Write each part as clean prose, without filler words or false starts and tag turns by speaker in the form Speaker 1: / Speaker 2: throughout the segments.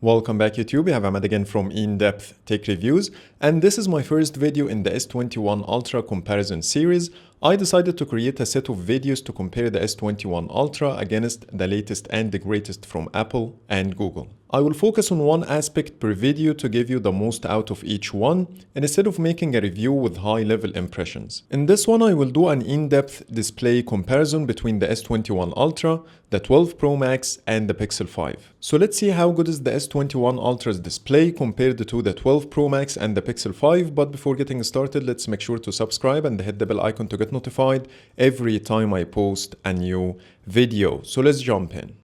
Speaker 1: Welcome back YouTube, I have Ahmed again from In-Depth Tech Reviews, and this is my first video in the S21 Ultra comparison series. I decided to create a set of videos to compare the S21 Ultra against the latest and the greatest from Apple and Google. I will focus on one aspect per video to give you the most out of each one, and instead of making a review with high-level impressions. In this one, I will do an in-depth display comparison between the S21 Ultra, the 12 Pro Max, and the Pixel 5. So let's see how good is the S21 Ultra's display compared to the 12 Pro Max and the Pixel 5. But before getting started, let's make sure to subscribe and hit the bell icon to get notified every time I post a new video. So let's jump in.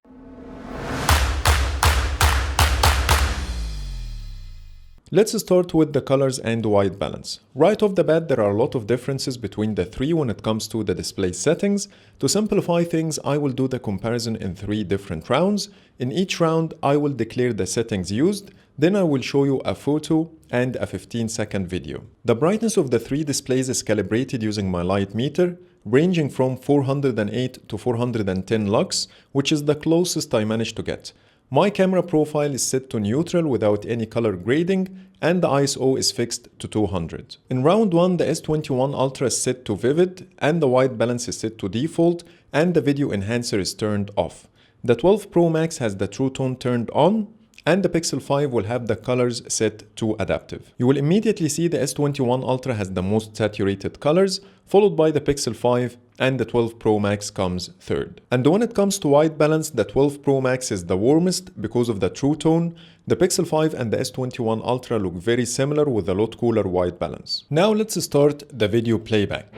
Speaker 1: Let's start with the colors and white balance. Right off the bat, there are a lot of differences between the three when it comes to the display settings. To simplify things, I will do the comparison in 3 different rounds. In each round, I will declare the settings used, then I will show you a photo and a 15-second video. The brightness of the 3 displays is calibrated using my light meter, ranging from 408 to 410 lux, which is the closest I managed to get. My camera profile is set to neutral without any color grading, and the ISO is fixed to 200. In round 1, the S21 Ultra is set to vivid, and the white balance is set to default, and the video enhancer is turned off. The 12 Pro Max has the True Tone turned on, and the Pixel 5 will have the colors set to adaptive. You will immediately see the S21 Ultra has the most saturated colors, followed by the Pixel 5, and the 12 Pro Max comes third. And when it comes to white balance, the 12 Pro Max is the warmest because of the True Tone. The Pixel 5 and the S21 Ultra look very similar with a lot cooler white balance. Now let's start the video playback.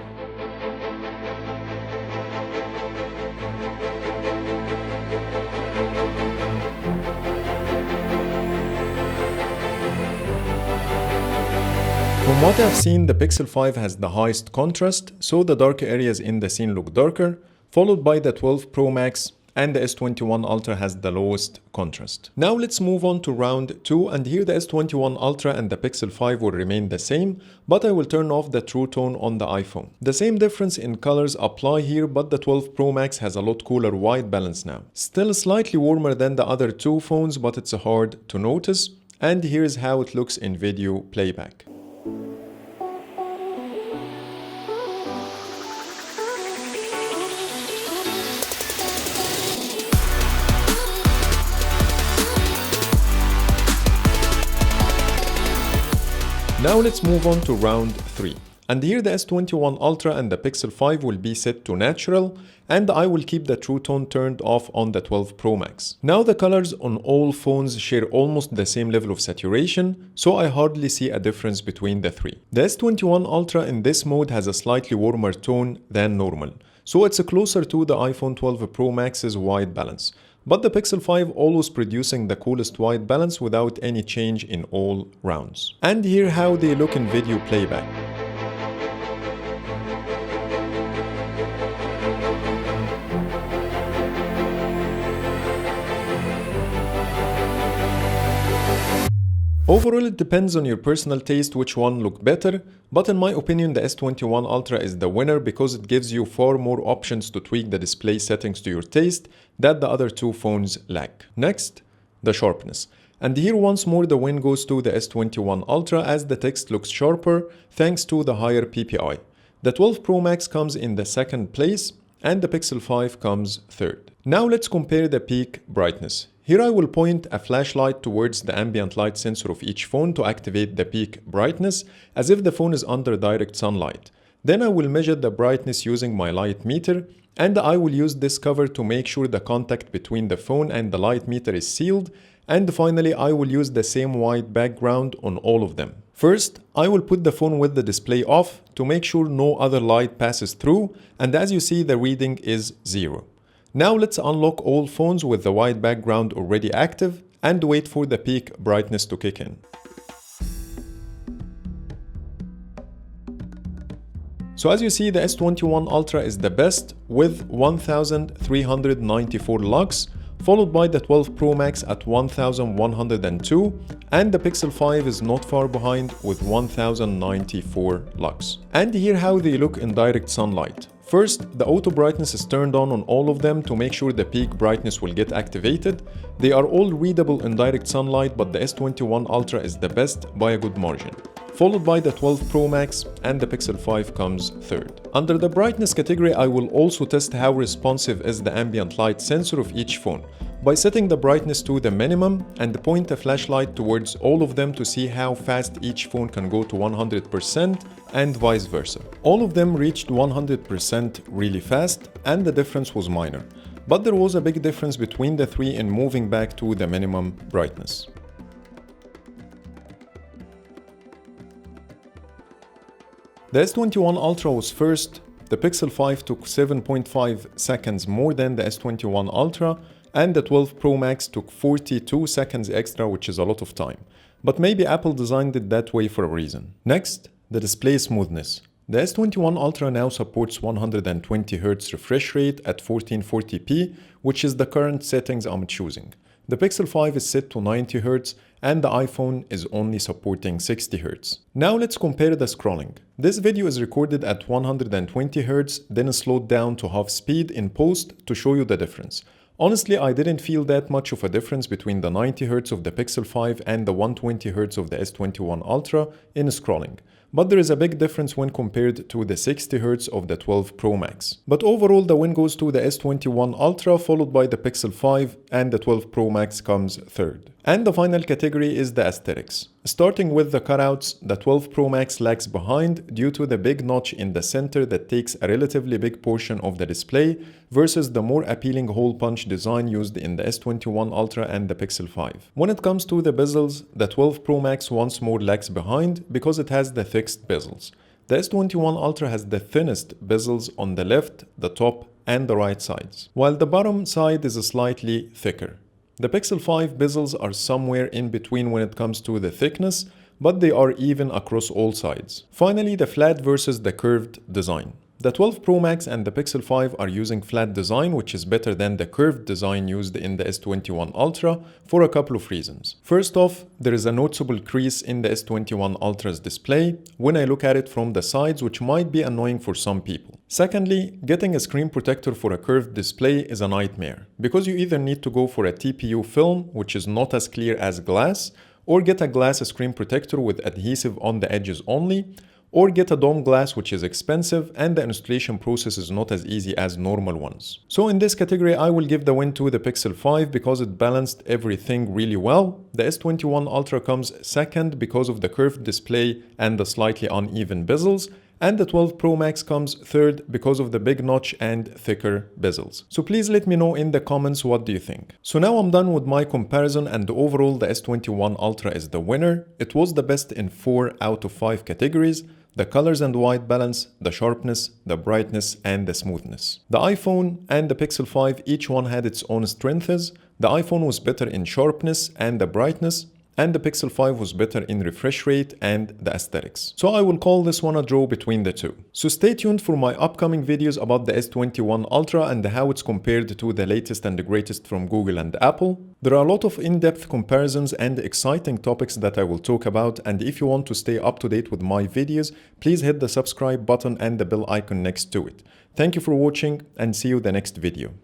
Speaker 1: From what I've seen, the Pixel 5 has the highest contrast, so the dark areas in the scene look darker, followed by the 12 Pro Max, and the S21 Ultra has the lowest contrast. Now let's move on to round 2, and here the S21 Ultra and the Pixel 5 will remain the same, but I will turn off the True Tone on the iPhone. The same difference in colors apply here, but the 12 Pro Max has a lot cooler white balance now. Still slightly warmer than the other 2 phones, but it's hard to notice, and here's how it looks in video playback. Now let's move on to round 3. And here the S21 Ultra and the Pixel 5 will be set to natural, and I will keep the True Tone turned off on the 12 Pro Max. Now the colors on all phones share almost the same level of saturation, so I hardly see a difference between the 3. The S21 Ultra in this mode has a slightly warmer tone than normal, so it's closer to the iPhone 12 Pro Max's white balance. But the Pixel 5 always producing the coolest white balance without any change in all rounds. And here how they look in video playback. Overall, it depends on your personal taste which one look better, but in my opinion the S21 Ultra is the winner because it gives you far more options to tweak the display settings to your taste that the other 2 phones lack. Next, the sharpness. And here once more the win goes to the S21 Ultra as the text looks sharper thanks to the higher PPI. The 12 Pro Max comes in the 2nd place and the Pixel 5 comes 3rd. Now let's compare the peak brightness. Here I will point a flashlight towards the ambient light sensor of each phone to activate the peak brightness as if the phone is under direct sunlight. Then I will measure the brightness using my light meter, and I will use this cover to make sure the contact between the phone and the light meter is sealed, and finally I will use the same white background on all of them. First, I will put the phone with the display off to make sure no other light passes through, and as you see the reading is 0. Now let's unlock all phones with the white background already active and wait for the peak brightness to kick in. So as you see, the S21 Ultra is the best with 1394 lux, followed by the 12 Pro Max at 1102, and the Pixel 5 is not far behind with 1094 lux. And here how they look in direct sunlight. First, the auto brightness is turned on all of them to make sure the peak brightness will get activated. They are all readable in direct sunlight, but the S21 Ultra is the best by a good margin, followed by the 12 Pro Max, and the Pixel 5 comes third. Under the brightness category, I will also test how responsive is the ambient light sensor of each phone by setting the brightness to the minimum and point a flashlight towards all of them to see how fast each phone can go to 100% and vice versa. All of them reached 100% really fast, and the difference was minor. But there was a big difference between the three in moving back to the minimum brightness. The S21 Ultra was first, the Pixel 5 took 7.5 seconds more than the S21 Ultra, and the 12 Pro Max took 42 seconds extra, which is a lot of time. But maybe Apple designed it that way for a reason. Next, the display smoothness. The S21 Ultra now supports 120Hz refresh rate at 1440p, which is the current settings I'm choosing. The Pixel 5 is set to 90Hz, and the iPhone is only supporting 60Hz. Now let's compare the scrolling. This video is recorded at 120Hz, then slowed down to half speed in post to show you the difference. Honestly, I didn't feel that much of a difference between the 90Hz of the Pixel 5 and the 120Hz of the S21 Ultra in scrolling. But there is a big difference when compared to the 60Hz of the 12 Pro Max. But overall, the win goes to the S21 Ultra, followed by the Pixel 5, and the 12 Pro Max comes third. And the final category is the aesthetics. Starting with the cutouts, the 12 Pro Max lags behind due to the big notch in the center that takes a relatively big portion of the display versus the more appealing hole punch design used in the S21 Ultra and the Pixel 5. When it comes to the bezels, the 12 Pro Max once more lags behind because it has the fixed bezels. The S21 Ultra has the thinnest bezels on the left, the top, and the right sides, while the bottom side is slightly thicker. The Pixel 5 bezels are somewhere in between when it comes to the thickness, but they are even across all sides. Finally, the flat versus the curved design. The 12 Pro Max and the Pixel 5 are using flat design, which is better than the curved design used in the S21 Ultra for a couple of reasons. First off, there is a noticeable crease in the S21 Ultra's display when I look at it from the sides, which might be annoying for some people. Secondly, getting a screen protector for a curved display is a nightmare, because you either need to go for a TPU film, which is not as clear as glass, or get a glass screen protector with adhesive on the edges only, or get a dome glass, which is expensive and the installation process is not as easy as normal ones. So in this category, I will give the win to the Pixel 5 because it balanced everything really well. The S21 Ultra comes second because of the curved display and the slightly uneven bezels, and the 12 Pro Max comes third because of the big notch and thicker bezels. So please let me know in the comments what do you think. So now I'm done with my comparison, and overall the S21 Ultra is the winner. It was the best in 4 out of 5 categories: the colors and white balance, the sharpness, the brightness, and the smoothness. The iPhone and the Pixel 5, each one had its own strengths. The iPhone was better in sharpness and the brightness, and the Pixel 5 was better in refresh rate and the aesthetics. So I will call this one a draw between the two. So stay tuned for my upcoming videos about the S21 Ultra and how it's compared to the latest and the greatest from Google and Apple. There are a lot of in-depth comparisons and exciting topics that I will talk about, and if you want to stay up to date with my videos, please hit the subscribe button and the bell icon next to it. Thank you for watching, and see you in the next video.